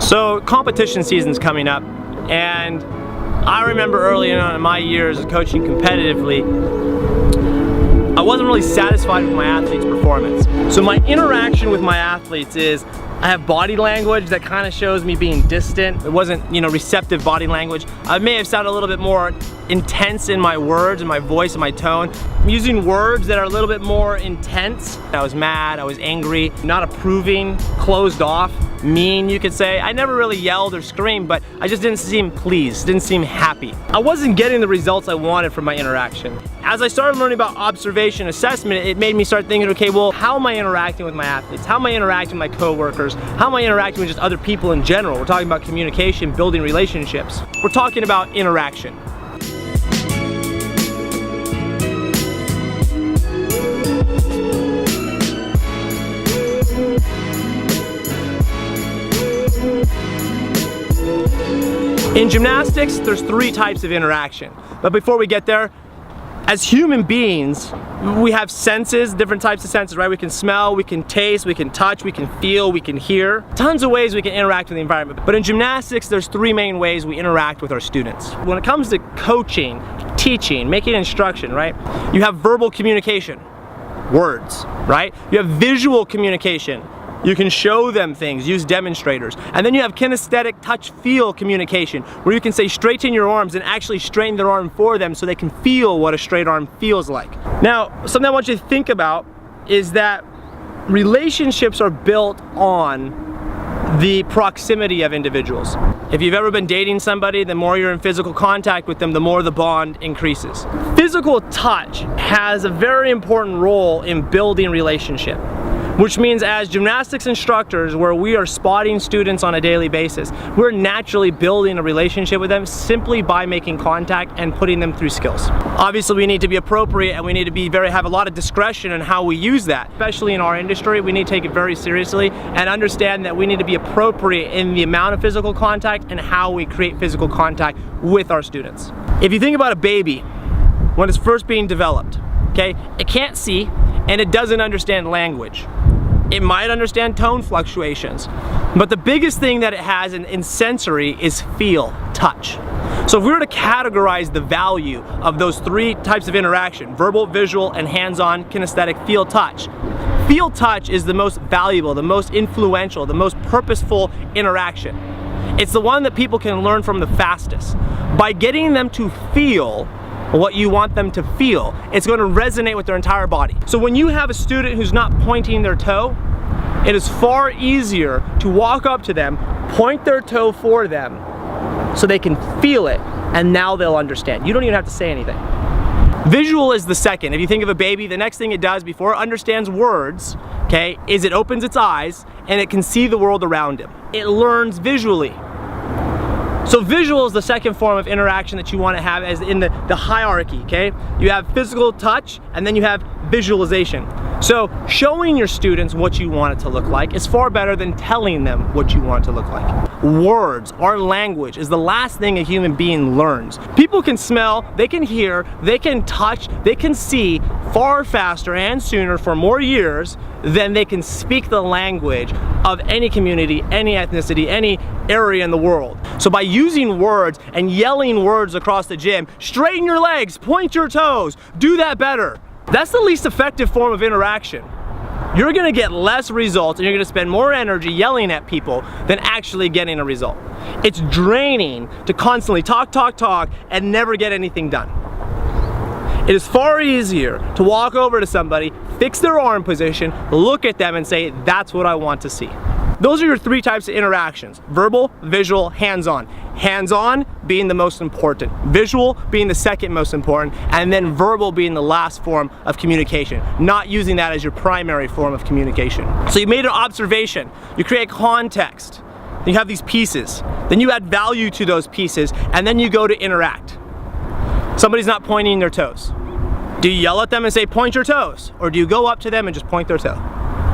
So competition season's coming up, and I remember early on in my years of coaching competitively, I wasn't really satisfied with my athletes' performance. So my interaction with my athletes is, I have body language that kind of shows me being distant. It wasn't, receptive body language. I may have sounded a little bit more intense in my words and my voice and my tone. I'm using words that are a little bit more intense. I was mad, I was angry, not approving, closed off, mean, you could say. I never really yelled or screamed, but I just didn't seem pleased, didn't seem happy. I wasn't getting the results I wanted from my interaction. As I started learning about observation assessment, it made me start thinking, okay, well, how am I interacting with my athletes? How am I interacting with my coworkers? How am I interacting with just other people in general? We're talking about communication, building relationships. We're talking about interaction. In gymnastics, there's 3 types of interaction. But before we get there, as human beings, we have senses, different types of senses, right? We can smell, we can taste, we can touch, we can feel, we can hear. Tons of ways we can interact with the environment. But in gymnastics, there's 3 main ways we interact with our students. When it comes to coaching, teaching, making instruction, right? You have verbal communication, words, right? You have visual communication. You can show them things, use demonstrators. And then you have kinesthetic touch-feel communication, where you can say straighten your arms and actually straighten their arm for them so they can feel what a straight arm feels like. Now, something I want you to think about is that relationships are built on the proximity of individuals. If you've ever been dating somebody, the more you're in physical contact with them, the more the bond increases. Physical touch has a very important role in building relationship. Which means as gymnastics instructors, where we are spotting students on a daily basis, we're naturally building a relationship with them simply by making contact and putting them through skills. Obviously, we need to be appropriate and we need to have a lot of discretion in how we use that. Especially in our industry, we need to take it very seriously and understand that we need to be appropriate in the amount of physical contact and how we create physical contact with our students. If you think about a baby, when it's first being developed, okay, it can't see and it doesn't understand language. It might understand tone fluctuations, but the biggest thing that it has in sensory is feel, touch. So if we were to categorize the value of those 3 types of interaction, verbal, visual, and hands-on, kinesthetic, feel, touch is the most valuable, the most influential, the most purposeful interaction. It's the one that people can learn from the fastest. By getting them to feel what you want them to feel, it's going to resonate with their entire body. So when you have a student who's not pointing their toe, it is far easier to walk up to them, point their toe for them, so they can feel it, and now they'll understand. You don't even have to say anything. Visual is the second. If you think of a baby, the next thing it does before it understands words, okay, is it opens its eyes and it can see the world around him. It learns visually. So visual is the second form of interaction that you want to have as in the hierarchy, okay? You have physical touch and then you have visualization. So showing your students what you want it to look like is far better than telling them what you want it to look like. Words, our language, is the last thing a human being learns. People can smell, they can hear, they can touch, they can see far faster and sooner for more years than they can speak the language of any community, any ethnicity, any area in the world. So by using words and yelling words across the gym, straighten your legs, point your toes, do that better. That's the least effective form of interaction. You're gonna get less results and you're gonna spend more energy yelling at people than actually getting a result. It's draining to constantly talk, and never get anything done. It is far easier to walk over to somebody, fix their arm position, look at them and say, that's what I want to see. Those are your 3 types of interactions: verbal, visual, hands-on. Hands-on being the most important, visual being the second most important, and then verbal being the last form of communication, not using that as your primary form of communication. So you made an observation, you create context, then you have these pieces, then you add value to those pieces, and then you go to interact. Somebody's not pointing their toes. Do you yell at them and say, point your toes? Or do you go up to them and just point their toe?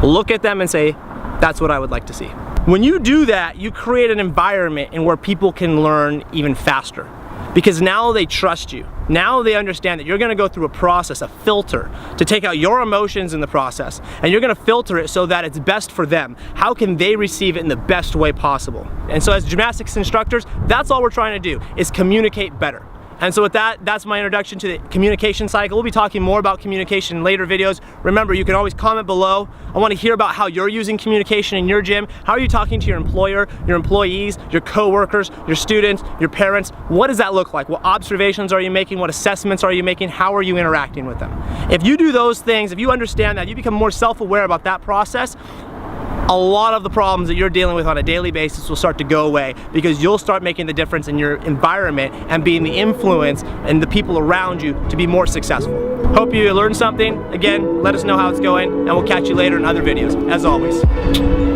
Look at them and say, that's what I would like to see. When you do that, you create an environment in where people can learn even faster. Because now they trust you. Now they understand that you're gonna go through a process, a filter, to take out your emotions in the process. And you're gonna filter it so that it's best for them. How can they receive it in the best way possible? And so as gymnastics instructors, that's all we're trying to do, is communicate better. And so with that, that's my introduction to the communication cycle. We'll be talking more about communication in later videos. Remember, you can always comment below. I want to hear about how you're using communication in your gym. How are you talking to your employer, your employees, your co-workers, your students, your parents? What does that look like? What observations are you making? What assessments are you making? How are you interacting with them? If you do those things, if you understand that, you become more self-aware about that process, a lot of the problems that you're dealing with on a daily basis will start to go away, because you'll start making the difference in your environment and being the influence and the people around you to be more successful. Hope you learned something. Again, let us know how it's going, and we'll catch you later in other videos, as always.